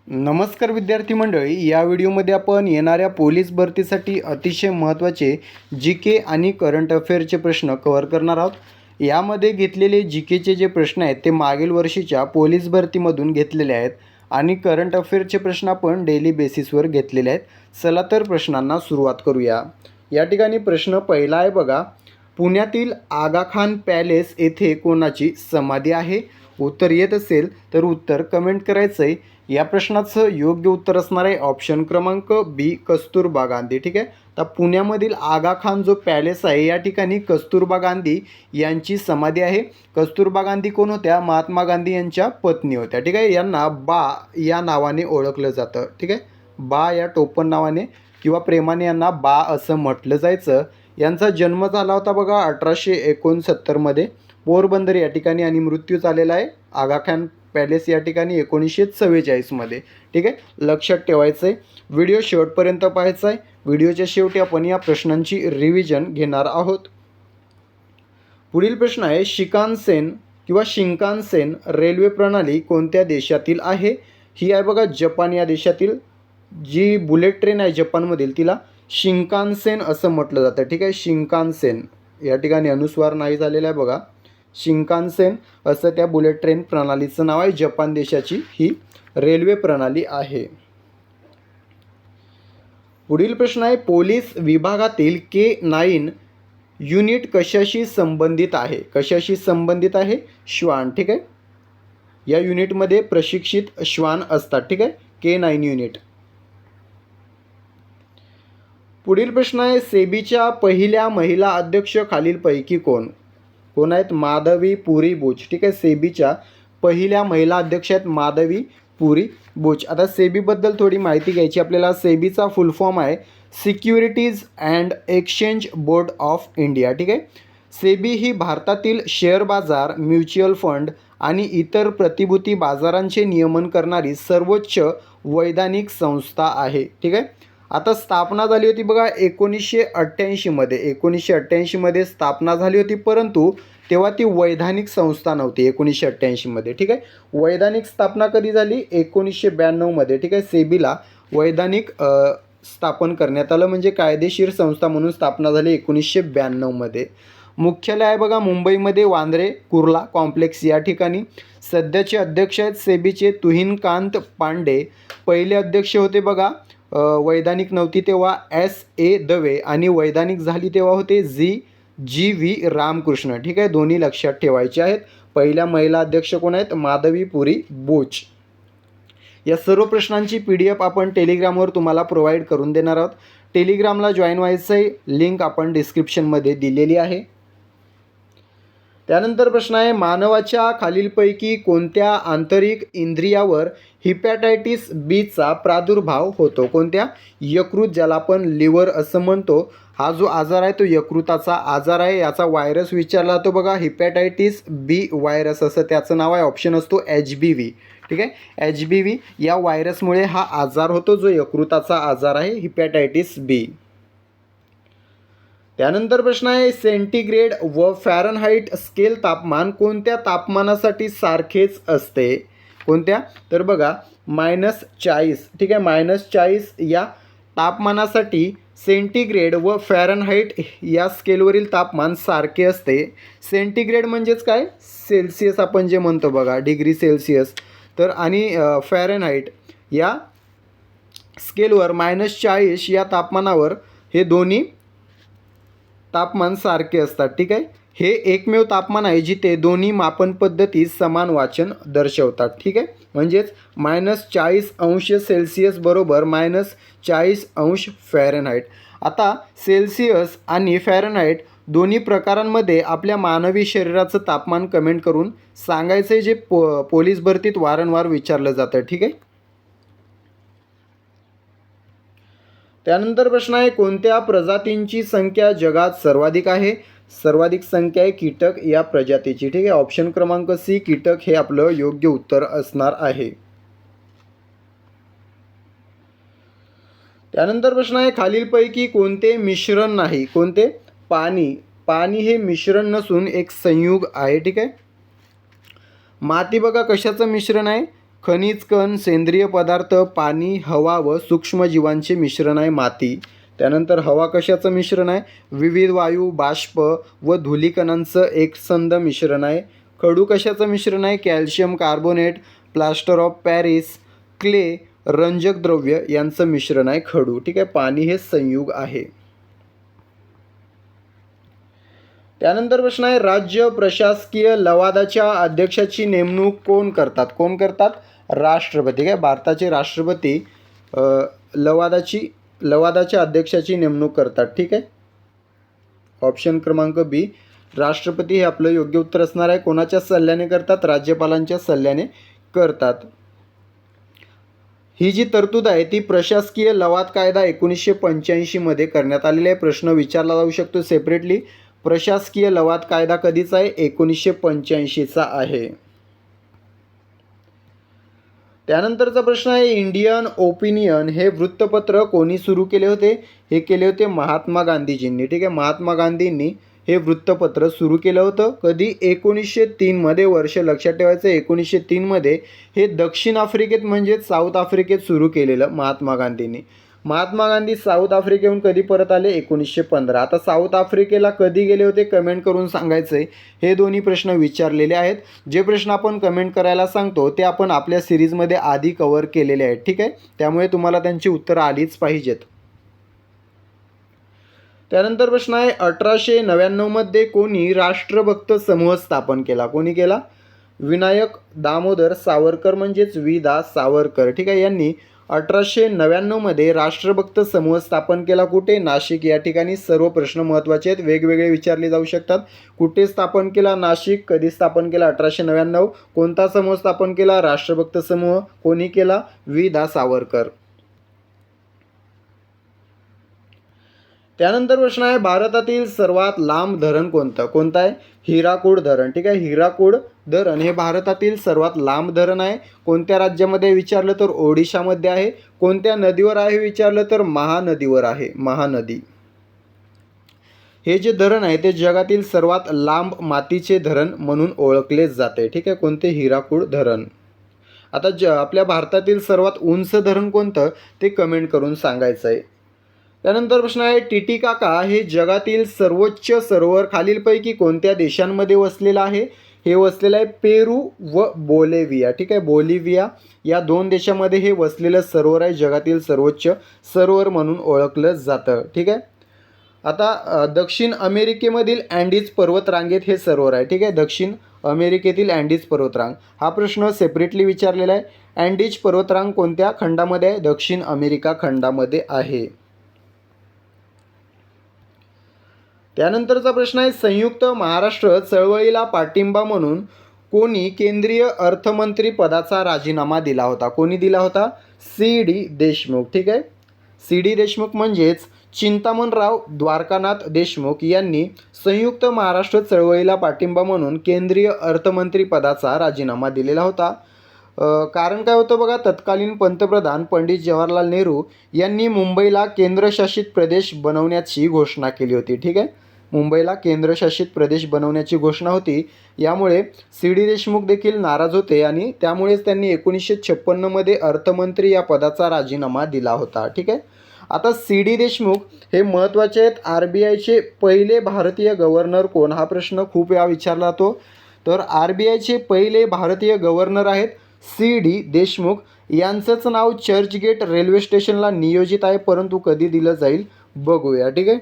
नमस्कार विद्यार्थी मंडळी, या व्हिडिओमध्ये आपण येणाऱ्या पोलीस भरतीसाठी अतिशय महत्त्वाचे जी के आणि करंट अफेअरचे प्रश्न कव्हर करणार आहोत। यामध्ये घेतलेले जी केचे जे प्रश्न आहेत ते मागील वर्षीच्या पोलीस भरतीमधून घेतलेले आहेत आणि करंट अफेअरचे प्रश्न आपण डेली बेसिसवर घेतलेले आहेत। चला तर प्रश्नांना सुरुवात करूया। या ठिकाणी प्रश्न पहिला आहे बघा, पुण्यातील आगा खान पॅलेस येथे कोणाची समाधी आहे? उत्तर येत असेल तर उत्तर कमेंट करायचं आहे। या प्रश्नाचं योग्य उत्तर असणार आहे ऑप्शन क्रमांक बी, कस्तुरबा गांधी। ठीक आहे, तर पुण्यामधील आगा खान जो पॅलेस आहे या ठिकाणी कस्तुरबा गांधी यांची समाधी आहे। कस्तुरबा गांधी कोण होत्या? महात्मा गांधी यांच्या पत्नी होत्या। ठीक आहे, यांना बा या नावाने ओळखलं जातं। ठीक आहे, बा या टोपण नावाने किंवा प्रेमाने यांना बा असं म्हटलं जायचं। यांचा जन्म झाला होता बघा 1869 मध्ये पोरबंदर या ठिकाणी आणि मृत्यू झालेला आहे आगा खान पॅलेस या ठिकाणी 1946 मध्ये। ठीक आहे, लक्षात ठेवायचं आहे। व्हिडिओ शेवटपर्यंत पाहायचा आहे। व्हिडिओच्या शेवटी आपण या प्रश्नांची रिव्हिजन घेणार आहोत। पुढील प्रश्न आहे, शिकानसेन किंवा शिंकानसेन रेल्वे प्रणाली कोणत्या देशातील आहे? ही आहे बघा जपान या देशातील। जी बुलेट ट्रेन आहे जपानमधील तिला शिंकानसेन असं म्हटलं जातं। ठीक आहे, शिंकानसेन या ठिकाणी अनुस्वार नाही झालेला आहे बघा। शिंकानसेन असं त्या बुलेट ट्रेन प्रणालीचं नाव आहे। जपान देशाची ही रेल्वे प्रणाली आहे। पुढील प्रश्न आहे, पोलीस विभागातील K9 युनिट कशाशी संबंधित आहे? कशाशी संबंधित आहे? श्वान। ठीक आहे, या युनिटमध्ये प्रशिक्षित श्वान असतात। ठीक आहे, K9 युनिट। पुढील प्रश्न आहे, सेबीच्या पहिल्या महिला अध्यक्ष खालीलपैकी कोण कोण आहेत? माधवी पुरी बुच। ठीक आहे, सेबीच्या पहिल्या महिला अध्यक्ष आहेत माधवी पुरी बुच। आता सेबीबद्दल थोडी माहिती घ्यायची आपल्याला। सेबीचा फुल फॉर्म आहे securities and exchange board of India. ठीक आहे, सेबी ही भारतातील शेअर बाजार, म्युच्युअल फंड आणि इतर प्रतिभूती बाजारांचे नियमन करणारी सर्वोच्च वैधानिक संस्था आहे। ठीक आहे, आता स्थापना झाली होती बघा 1988 मध्ये। 1988 मध्ये स्थापना झाली होती, परंतु तेव्हा ती वैधानिक संस्था नव्हती 1988 मध्ये। ठीक आहे, वैधानिक स्थापना कधी झाली? 1992 मध्ये। ठीक आहे, सेबीला वैधानिक स्थापन करण्यात आलं, म्हणजे कायदेशीर संस्था म्हणून स्थापना झाली 1992 मध्ये। मुख्यालय आहे बघा मुंबईमध्ये वांद्रे कुर्ला कॉम्प्लेक्स या ठिकाणी। सध्याचे अध्यक्ष आहेत सेबीचे तुहिनकांत पांडे। पहिले अध्यक्ष होते बघा, वैधानिक नव्हती तेव्हा SA दवे, आणि वैधानिक झाली तेव्हा होते GV रामकृष्ण। ठीक आहे, दोन्ही लक्षात ठेवायचे आहेत। पहिल्या महिला अध्यक्ष कोण आहेत? माधवी पुरी बुच। या सर्व प्रश्नांची PDF आपण टेलिग्रामवर तुम्हाला प्रोव्हाइड करून देणार आहोत। टेलिग्रामला जॉईन व्हायचं आहे, लिंक आपण डिस्क्रिप्शनमध्ये दिलेली आहे। त्यानंतर प्रश्न आहे, मानवाच्या खालीलपैकी कोणत्या आंतरिक इंद्रियावर हिपॅटायटिस बीचा प्रादुर्भाव होतो? कोणत्या? यकृत, ज्याला आपण लिव्हर असं म्हणतो। हा जो आजार आहे तो यकृताचा आजार आहे। याचा व्हायरस विचारला जातो बघा, हिपॅटायटिस बी व्हायरस असं त्याचं नाव आहे। ऑप्शन असतो HBV। ठीक आहे, HBV या व्हायरसमुळे हा आजार होतो, जो यकृताचा आजार आहे हिपॅटायटिस बी। त्यानंतर प्रश्न आहे, सेंटीग्रेड व फॅरनहाइट स्केल तापमान कोणत्या तापमानासाठी सारखेच असते? कोणत्या? तर बघा -40। ठीक आहे, -40 या तापमानासाठी सेंटीग्रेड व फॅरनहाइट या स्केलवरील तापमान सारखे असते। सेंटीग्रेड म्हणजेच काय? सेल्सिअस आपण जे म्हणतो बघा, डिग्री सेल्सिअस। तर आणि फॅरनहाइट या स्केलवर -40 या तापमानावर हे दोन्ही तापमान सारखे असतात। ठीक आहे, हे एकमेव तापमान आहे जिथे दोन्ही मापन पद्धती समान वाचन दर्शवतात। ठीक आहे, म्हणजेच -40° बरोबर -40° फॅरनहाइट। आता सेल्सिअस आणि फॅरनहाइट दोन्ही प्रकारांमध्ये आपल्या मानवी शरीराचं तापमान कमेंट करून सांगायचं आहे, जे पोलीस भरतीत वारंवार विचारलं जातं। ठीक आहे, त्यानंतर प्रश्न आहे, कोणत्या प्रजातींची संख्या जगात सर्वाधिक आहे? सर्वाधिक संख्या आहे कीटक या प्रजातीची। ठीक आहे, ऑप्शन क्रमांक C कीटक हे आपलं योग्य उत्तर असणार आहे। त्यानंतर प्रश्न आहे, खालीलपैकी कोणते मिश्रण नाही? कोणते? पाणी। पाणी हे मिश्रण नसून एक संयुग आहे। ठीक आहे, माती बघा कशाचं मिश्रण आहे? खनिज कण, सेंद्रिय पदार्थ, पाणी, हवा व सूक्ष्मजीवांचे मिश्रण आहे माती. त्यानंतर हवा कशाचं मिश्रण आहे? विविध वायू, बाष्प व धूलिकणांचं एकसंध मिश्रण आहे. खडू कशाचं मिश्रण आहे? Calcium carbonate, plaster of Paris, clay, रंजक द्रव्य यांचं मिश्रण आहे खडू. ठीक आहे, पाणी हे संयुग आहे. त्यानंतर प्रश्न आहे, राज्य प्रशासकीय लवादाच्या अध्यक्षाची नेमणूक कोण करतात? कोण करतात? राष्ट्रपती. काय? भारताचे राष्ट्रपती लवादाच्या अध्यक्षाची नेमणूक करतात. ठीक आहे, ऑप्शन क्रमांक बी, राष्ट्रपती हे आपलं योग्य उत्तर असणार आहे. कोणाच्या सल्ल्याने करतात? राज्यपालांच्या सल्ल्याने करतात. ही जी तरतूद आहे ती प्रशासकीय लवाद कायदा 1985 मध्ये करण्यात आलेली आहे. प्रश्न विचारला जाऊ शकतो सेपरेटली. प्रशासकीय लवाद कायदा कधीचा आहे? 1985चा आहे. त्यानंतरचा प्रश्न आहे, इंडियन ओपिनियन हे वृत्तपत्र कोणी सुरू केले होते? हे केले होते महात्मा गांधीजींनी. ठीक आहे, महात्मा गांधींनी हे वृत्तपत्र सुरू केलं होतं. कधी? 1903 मध्ये. वर्ष लक्षात ठेवायचं, 1903 मध्ये हे दक्षिण आफ्रिकेत म्हणजेच साऊथ आफ्रिकेत सुरू केलेलं महात्मा गांधींनी. महात्मा गांधी साऊथ आफ्रिकेहून कधी परत आले? 1915. आता साऊथ आफ्रिकेला कधी गेले होते कमेंट करून सांगायचं आहे. हे दोन्ही प्रश्न विचारलेले आहेत. जे प्रश्न आपण कमेंट करायला सांगतो ते आपण आपल्या सिरीजमध्ये आधी कव्हर केलेले आहेत. ठीक आहे, त्यामुळे तुम्हाला त्यांची उत्तरं आलीच पाहिजेत. त्यानंतर प्रश्न आहे, 1899 मध्ये कोणी राष्ट्रभक्त समूह स्थापन केला? कोणी केला? विनायक दामोदर सावरकर म्हणजेच वि. दा. सावरकर. ठीक आहे, यांनी 1899 मध्ये राष्ट्रभक्त समूह स्थापन केला. कुठे? नाशिक. या ठिकाणी सर्व प्रश्न महत्त्वाचे आहेत, वेगवेगळे विचारले जाऊ शकतात. कुठे स्थापन केला? नाशिक. कधी स्थापन केला? 1899. कोणता समूह स्थापन केला? राष्ट्रभक्त समूह. कोणी केला? वि. दा. सावरकर. त्यानंतर प्रश्न आहे, भारतातील सर्वात लांब धरण कोणतं? कोणतं आहे? हिराकूड धरण. ठीक आहे, हिराकूड धरण हे भारतातील सर्वात लांब धरण आहे. कोणत्या राज्यामध्ये विचारलं तर ओडिशामध्ये आहे. कोणत्या नदीवर आहे विचारलं तर महानदीवर आहे. महानदी. हे जे धरण आहे ते जगातील सर्वात लांब मातीचे धरण म्हणून ओळखले जाते. ठीक आहे, कोणते? हिराकूड धरण. आता आपल्या भारतातील सर्वात उंच धरण कोणतं ते कमेंट करून सांगायचं आहे. त्यानंतर प्रश्न आहे, टिटिकाका हे जगातील सर्वोच्च सरोवर खालीलपैकी कोणत्या देशांमध्ये वसलेलं आहे? हे वसलेलं आहे पेरू व बोलिव्हिया. ठीक आहे, बोलिव्हिया या दोन देशामध्ये हे वसलेलं सरोवर आहे. जगातील सर्वोच्च सरोवर म्हणून ओळखलं जातं. ठीक आहे, आता दक्षिण अमेरिकेमधील अँडीज पर्वतरांगेत हे सरोवर आहे. ठीक आहे, दक्षिण अमेरिकेतील अँडीज पर्वतरांग. हा प्रश्न सेपरेटली विचारलेला आहे. अँडीज पर्वतरांग कोणत्या खंडामध्ये आहे? दक्षिण अमेरिका खंडामध्ये आहे. त्यानंतरचा प्रश्न आहे, संयुक्त महाराष्ट्र चळवळीला पाठिंबा म्हणून कोणी केंद्रीय अर्थमंत्री पदाचा राजीनामा दिला होता? कोणी दिला होता? सी.डी. देशमुख. ठीक आहे, सी.डी. देशमुख म्हणजेच चिंतामणराव द्वारकानाथ देशमुख यांनी संयुक्त महाराष्ट्र चळवळीला पाठिंबा म्हणून केंद्रीय अर्थमंत्री पदाचा राजीनामा दिलेला होता. कारण काय होतं बघा, तत्कालीन पंतप्रधान पंडित जवाहरलाल नेहरू यांनी मुंबईला केंद्रशासित प्रदेश बनवण्याची घोषणा केली होती. ठीक आहे, मुंबईला केंद्रशासित प्रदेश बनवण्याची घोषणा होती. यामुळे सी.डी. देशमुख देखील नाराज होते आणि त्यामुळेच त्यांनी 1956 मध्ये अर्थमंत्री या पदाचा राजीनामा दिला होता. ठीक आहे, आता सी.डी. देशमुख हे महत्त्वाचे आहेत. RBIचे पहिले भारतीय गव्हर्नर कोण? हा प्रश्न खूप वेळा विचारला जातो. तर RBIचे पहिले भारतीय गव्हर्नर आहेत सी.डी. देशमुख. यांचंच नाव चर्चगेट रेल्वे स्टेशनला नियोजित आहे, परंतु कधी दिलं जाईल बघूया. ठीक आहे,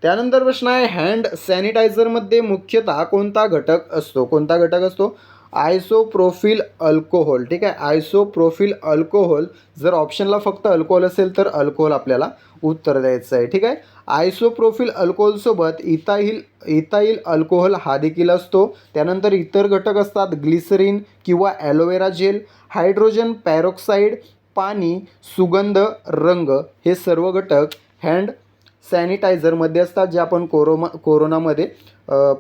त्यानंतर प्रश्न आहे, हँड सॅनिटायझरमध्ये मुख्यतः कोणता घटक असतो? कोणता घटक असतो? आयसोप्रोफिल अल्कोहोल. ठीक आहे, आयसोप्रोफिल अल्कोहोल. जर ऑप्शनला फक्त अल्कोहोल असेल तर अल्कोहोल आपल्याला उत्तर द्यायचं आहे. ठीक आहे, आयसोप्रोफिल अल्कोहोलसोबत इथाईल अल्कोहोल हा देखील असतो. त्यानंतर इतर घटक असतात ग्लिसरीन किंवा ॲलोवेरा जेल, हायड्रोजन पॅरोक्साईड, पाणी, सुगंध, रंग. हे सर्व घटक हँड सॅनिटायझरमध्ये असतात, जे आपण कोरोनामध्ये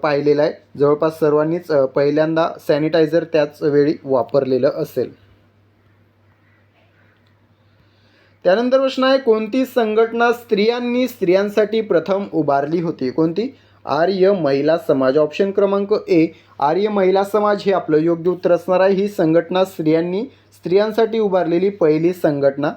पाहिलेलं आहे. जवळपास सर्वांनीच पहिल्यांदा सॅनिटायझर त्याच वेळी वापरलेलं असेल. त्यानंतर प्रश्न आहे, कोणती संघटना स्त्रियांसाठी प्रथम उभारली होती? कोणती? आर्य महिला समाज. ऑप्शन क्रमांक ए आर्य महिला समाज हे आपलं योग्य उत्तर असणार आहे. ही संघटना स्त्रियांसाठी उभारलेली पहिली संघटना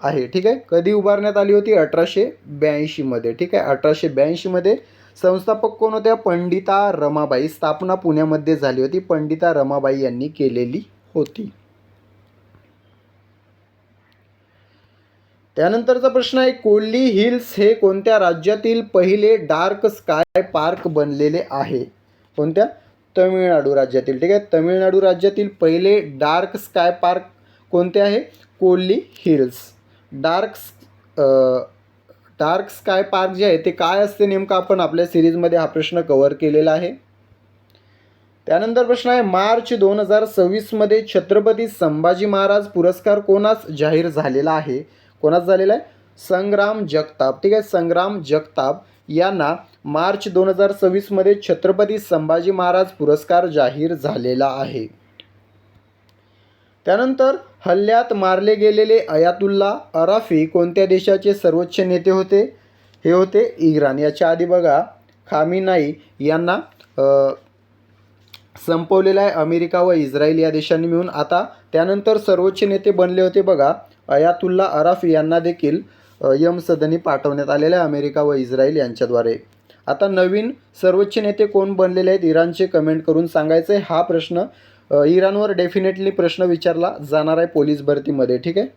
आहे. ठीक आहे. कधी उभारण्यात आली होती? 1882 मध्ये. ठीक आहे. 1882 मध्ये. संस्थापक कोण होत्या? पंडिता रमाबाई. स्थापना पुण्यामध्ये झाली होती. पंडिता रमाबाई यांनी केलेली होती. त्यानंतरचा प्रश्न आहे, कोल्ली हिल्स हे कोणत्या राज्यातील पहिले डार्क स्काय पार्क बनलेले आहे? कोणत्या? तमिळनाडू राज्यातील. ठीक आहे. तमिळनाडू राज्यातील पहिले डार्क स्काय पार्क कोणते आहे? Kolli hills. Dark sky park जे आहे ते काय असते नेमकं, आपण आपल्या सिरीजमध्ये हा प्रश्न कव्हर केलेला आहे. त्यानंतर प्रश्न आहे, मार्च 2026 मध्ये छत्रपती संभाजी महाराज पुरस्कार कोणास जाहीर झालेला आहे? कोणास झालेला आहे? संग्राम जगताप. ठीक आहे. संग्राम जगताप यांना मार्च 2026 मध्ये छत्रपती संभाजी महाराज पुरस्कार जाहीर झालेला आहे. त्यानंतर हल्ल्यात मारले गेलेले अयातुल्ला अराफी कोणत्या देशाचे सर्वोच्च नेते होते? हे होते इराण. याच्या आधी बघा खामिनाई यांना संपवलेला आहे अमेरिका व इस्रायल या देशांनी मिळून. आता त्यानंतर सर्वोच्च नेते बनले होते बघा अयातुल्ला अराफी यांना देखील यमसदनी पाठवण्यात आलेले आहे अमेरिका व इस्रायल यांच्याद्वारे. आता नवीन सर्वोच्च नेते कोण बनलेले आहेत इराणचे? कमेंट करून सांगायचं आहे. हा प्रश्न इराणवर डेफिनेटली प्रश्न विचारला जाणार आहे पोलीस भरतीमध्ये. ठीक आहे.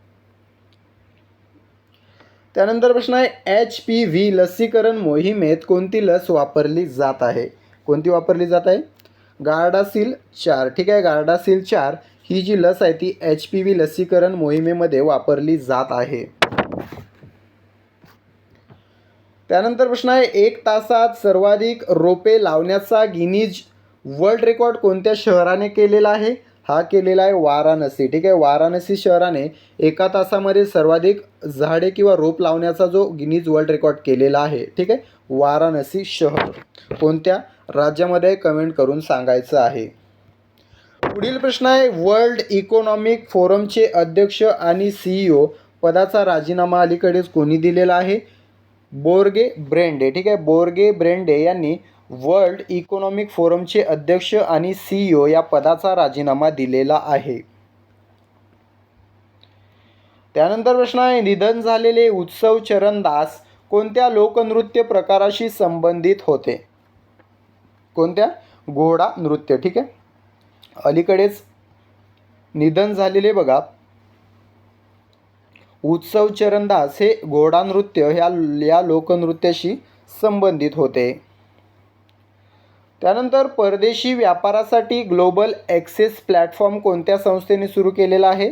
त्यानंतर प्रश्न आहे, HPV लसीकरण मोहिमेत कोणती लस वापरली जात आहे? कोणती वापरली जात आहे? गार्डासिल 4. ठीक आहे. गार्डासिल 4 ही जी लस आहे ती HPV लसीकरण मोहिमेमध्ये वापरली जात आहे. त्यानंतर प्रश्न आहे, 1 तासात सर्वाधिक रोपे लावण्याचा गिनीज वर्ल्ड रेकॉर्ड कोणत्या शहराने केलेला आहे? हा केलेला आहे वाराणसी. ठीक आहे. वाराणसी शहराने 1 तासामध्ये सर्वाधिक झाडे किंवा रोप लावण्याचा जो गिनीज वर्ल्ड रेकॉर्ड केलेला आहे. ठीक आहे. वाराणसी शहर कोणत्या राज्यामध्ये? कमेंट करून सांगायचं आहे. पुढील प्रश्न आहे, वर्ल्ड इकॉनॉमिक फोरमचे अध्यक्ष आणि CEO पदाचा राजीनामा अलीकडेच कोणी दिलेला आहे? बोर्गे ब्रेंडे. ठीक आहे. बोर्गे ब्रेंडे यांनी वर्ल्ड इकॉनॉमिक फोरमचे अध्यक्ष आणि CEO या पदाचा राजीनामा दिलेला आहे. त्यानंतर प्रश्न आहे, निधन झालेले उत्सव चरणदास कोणत्या लोकनृत्य प्रकाराशी संबंधित होते? कोणत्या? घोडा नृत्य. ठीक आहे. अलीकडेच निधन झालेले बघा उत्सव चरणदास हे घोडा नृत्य या लोकनृत्याशी संबंधित होते. त्यानंतर परदेशी व्यापारासाठी ग्लोबल ॲक्सेस प्लॅटफॉर्म कोणत्या संस्थेने सुरू केलेला आहे?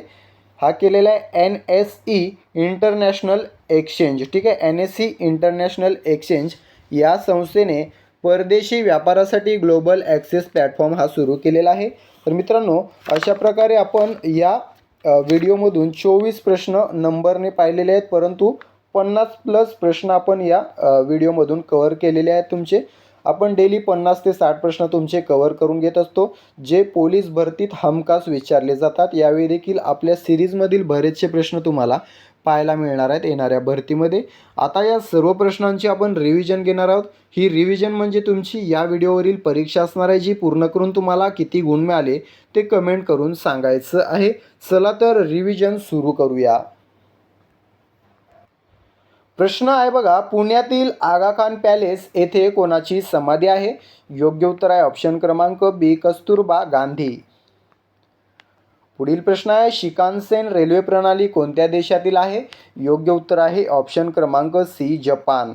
हा केलेला आहे NSE इंटरनॅशनल एक्सचेंज. ठीक आहे. NSE इंटरनॅशनल एक्सचेंज या संस्थेने परदेशी व्यापारासाठी ग्लोबल ॲक्सेस प्लॅटफॉर्म हा सुरू केलेला आहे. तर मित्रांनो, अशा प्रकारे आपण या व्हिडिओमधून 24 प्रश्न नंबरने पाहिलेले आहेत, परंतु 50+ प्रश्न आपण या व्हिडिओमधून कव्हर केलेले आहेत तुमचे. आपण डेली 50 ते 60 प्रश्न तुमचे कव्हर करून घेत असतो, जे पोलीस भरतीत हमखास विचारले जातात. यावेळी देखील आपल्या सिरीजमधील बरेचसे प्रश्न तुम्हाला पाहायला मिळणार आहेत येणाऱ्या भरतीमध्ये. आता या सर्व प्रश्नांची आपण रिव्हिजन घेणार आहोत. ही रिव्हिजन म्हणजे तुमची या व्हिडिओवरील परीक्षा असणार आहे, जी पूर्ण करून तुम्हाला किती गुण मिळाले ते कमेंट करून सांगायचं आहे. चला तर रिव्हिजन सुरू करूया. प्रश्न आहे बघा, पुण्यातील आगा खान पॅलेस येथे कोणाची समाधी आहे? योग्य उत्तर आहे ऑप्शन क्रमांक B कस्तुरबा गांधी. पुढील प्रश्न आहे, शिकानसेन रेल्वे प्रणाली कोणत्या देशातील आहे? योग्य उत्तर आहे ऑप्शन क्रमांक C जपान.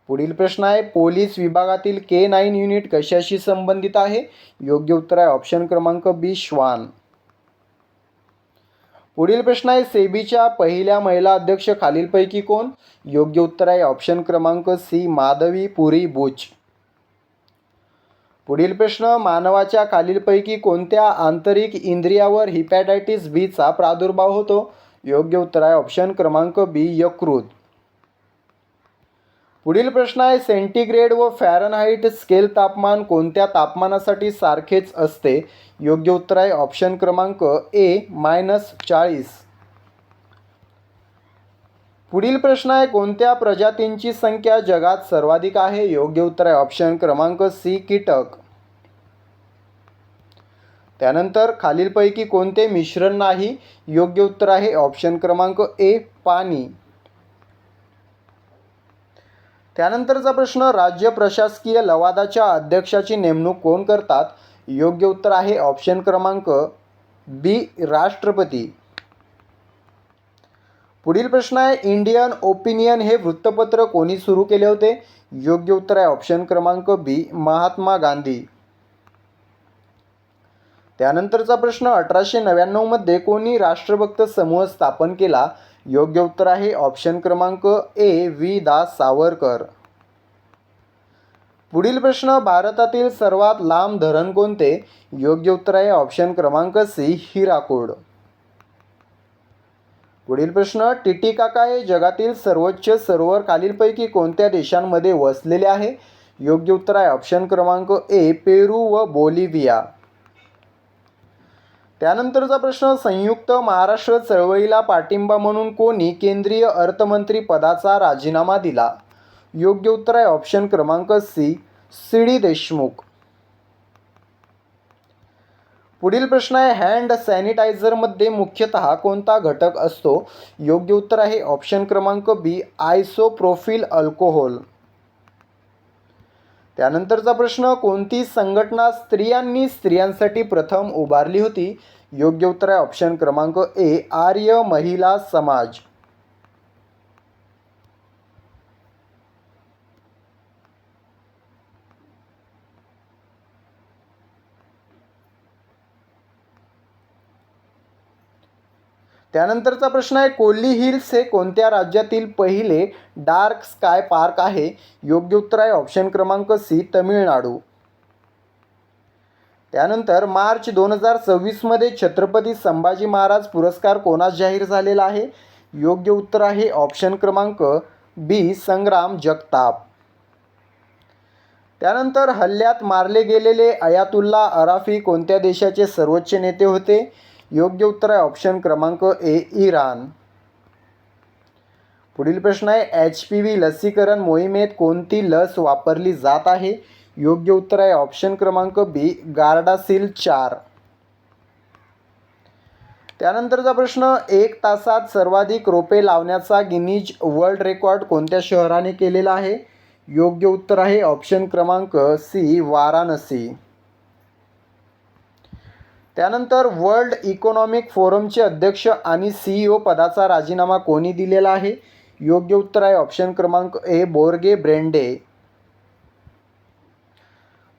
पुढील प्रश्न आहे, पोलीस विभागातील K9 युनिट कशाशी संबंधित आहे? योग्य उत्तर आहे ऑप्शन क्रमांक B श्वान. पुढील प्रश्न आहे, सेबीच्या पहिल्या महिला अध्यक्ष खालीलपैकी कोण? योग्य उत्तर आहे ऑप्शन क्रमांक C माधवी पुरी बुच. पुढील प्रश्न, मानवाच्या खालीलपैकी कोणत्या आंतरिक इंद्रियावर हिपॅटायटिस B चा प्रादुर्भाव होतो? योग्य उत्तर आहे ऑप्शन क्रमांक B यकृत. पुढील प्रश्न आहे, सेंटीग्रेड व फॅरनहाइट स्केल तापमान कोणत्या तापमानासाठी सारखेच असते? योग्य उत्तर आहे ऑप्शन क्रमांक A -40. पुढील प्रश्न आहे, कोणत्या प्रजातींची संख्या जगात सर्वाधिक आहे? योग्य उत्तर आहे ऑप्शन क्रमांक सी, कीटक. त्यानंतर खालीलपैकी कोणते मिश्रण नाही? योग्य उत्तर आहे ऑप्शन क्रमांक ए, पाणी. त्यानंतरचा प्रश्न, राज्य प्रशासकीय लवादाच्या अध्यक्षाची नेमणूक कोण करतात? योग्य उत्तर आहे ऑप्शन क्रमांक बी, राष्ट्रपती. पुढील प्रश्न आहे, इंडियन ओपिनियन हे वृत्तपत्र कोणी सुरू केले होते? योग्य उत्तर आहे ऑप्शन क्रमांक बी, महात्मा गांधी. त्यानंतरचा प्रश्न, 1899 मध्ये कोणी राष्ट्रभक्त समूह स्थापन केला? योग्य उत्तर आहे ऑप्शन क्रमांक ए, वी. दा. सावरकर. पुढील प्रश्न, भारतातील सर्वात लांब धरण कोणते? योग्य उत्तर आहे ऑप्शन क्रमांक सी, हिराकूड. पुढील प्रश्न, टिटिकाका हे जगातील सर्वोच्च सरोवर खालीलपैकी कोणत्या देशांमध्ये वसलेले आहे? योग्य उत्तर आहे ऑप्शन क्रमांक ए, पेरू व बोलिव्हिया. त्यानंतरचा प्रश्न, संयुक्त महाराष्ट्र चळवळीला पाठिंबा म्हणून कोणी केंद्रीय अर्थमंत्री पदाचा राजीनामा दिला? योग्य उत्तर आहे ऑप्शन क्रमांक सी, सी डी देशमुख. पुढील प्रश्न आहे, हँड सॅनिटायझरमध्ये मुख्यतः कोणता घटक असतो? योग्य उत्तर आहे ऑप्शन क्रमांक बी, आयसोप्रोफिल अल्कोहोल. त्यानंतरचा प्रश्न, कोणती संघटना स्त्रियांसाठी प्रथम उभारली होती? योग्य उत्तर आहे ऑप्शन क्रमांक ए, आर्य महिला समाज. त्यानंतरचा प्रश्न आहे, कोल्ली हिल्स हे कोणत्या राज्यातील पहिले डार्क स्काय पार्क आहे? योग्य उत्तर आहे ऑप्शन क्रमांक सी, तमिळनाडू. त्यानंतर मार्च 2026 मध्ये छत्रपती संभाजी महाराज पुरस्कार कोणास जाहीर झालेला आहे? योग्य उत्तर आहे ऑप्शन क्रमांक बी, संग्राम जगताप. त्यानंतर हल्ल्यात मारले गेलेले अयातुल्ला अराफी कोणत्या देशाचे सर्वोच्च नेते होते? योग्य उत्तर आहे ऑप्शन क्रमांक ए, इराण. पुढील प्रश्न आहे, HPV लसीकरण मोहिमेत कोणती लस वापरली जात आहे? योग्य उत्तर आहे ऑप्शन क्रमांक बी, गार्डासिल 4. त्यानंतरचा प्रश्न, 1 तासात सर्वाधिक रोपे लावण्याचा गिनीज वर्ल्ड रेकॉर्ड कोणत्या शहराने केलेला आहे? योग्य उत्तर आहे ऑप्शन क्रमांक सी, वाराणसी. त्यानंतर वर्ल्ड इकॉनॉमिक फोरमचे अध्यक्ष आणि CEO पदाचा राजीनामा कोणी दिलेला आहे? योग्य उत्तर आहे ऑप्शन क्रमांक ए, बोर्गे ब्रेंडे.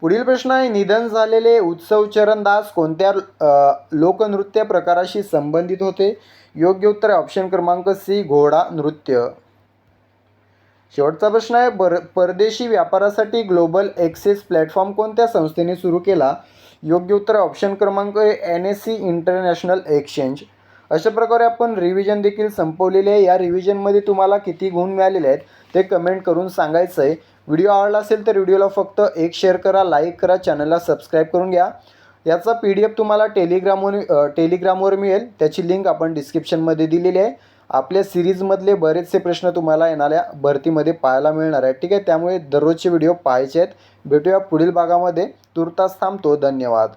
पुढील प्रश्न आहे, निधन झालेले उत्सव चरणदास कोणत्या लोकनृत्य प्रकाराशी संबंधित होते? योग्य उत्तर आहे ऑप्शन क्रमांक सी, घोडा नृत्य. शेवटचा प्रश्न आहे, परदेशी व्यापारासाठी ग्लोबल एक्सेस प्लॅटफॉर्म कोणत्या संस्थेने सुरू केला? योग्य उत्तर आहे ऑप्शन क्रमांक ए, NSE इंटरनॅशनल एक्सचेंज. अशा प्रकारे आपण रिव्हिजन देखील संपवलेली आहे. या रिव्हिजनमध्ये तुम्हाला किती गुण मिळालेले आहेत ते कमेंट करून सांगायचं आहे. व्हिडिओ आवडला असेल तर व्हिडिओला फक्त एक शेअर करा, लाईक करा, चॅनलला सबस्क्राईब करून घ्या. याचा PDF तुम्हाला टेलिग्रामवर मिळेल. त्याची लिंक आपण डिस्क्रिप्शनमध्ये दिलेली आहे. आपल्या सिरीजमधले बरेचसे प्रश्न तुम्हाला येणाऱ्या भरतीमध्ये पाहायला मिळणार आहेत. ठीक आहे, त्यामुळे दररोजचे व्हिडिओ पाहायचे आहेत. भेटूया पुढील भागामध्ये. तूर्तास थांबतो. धन्यवाद.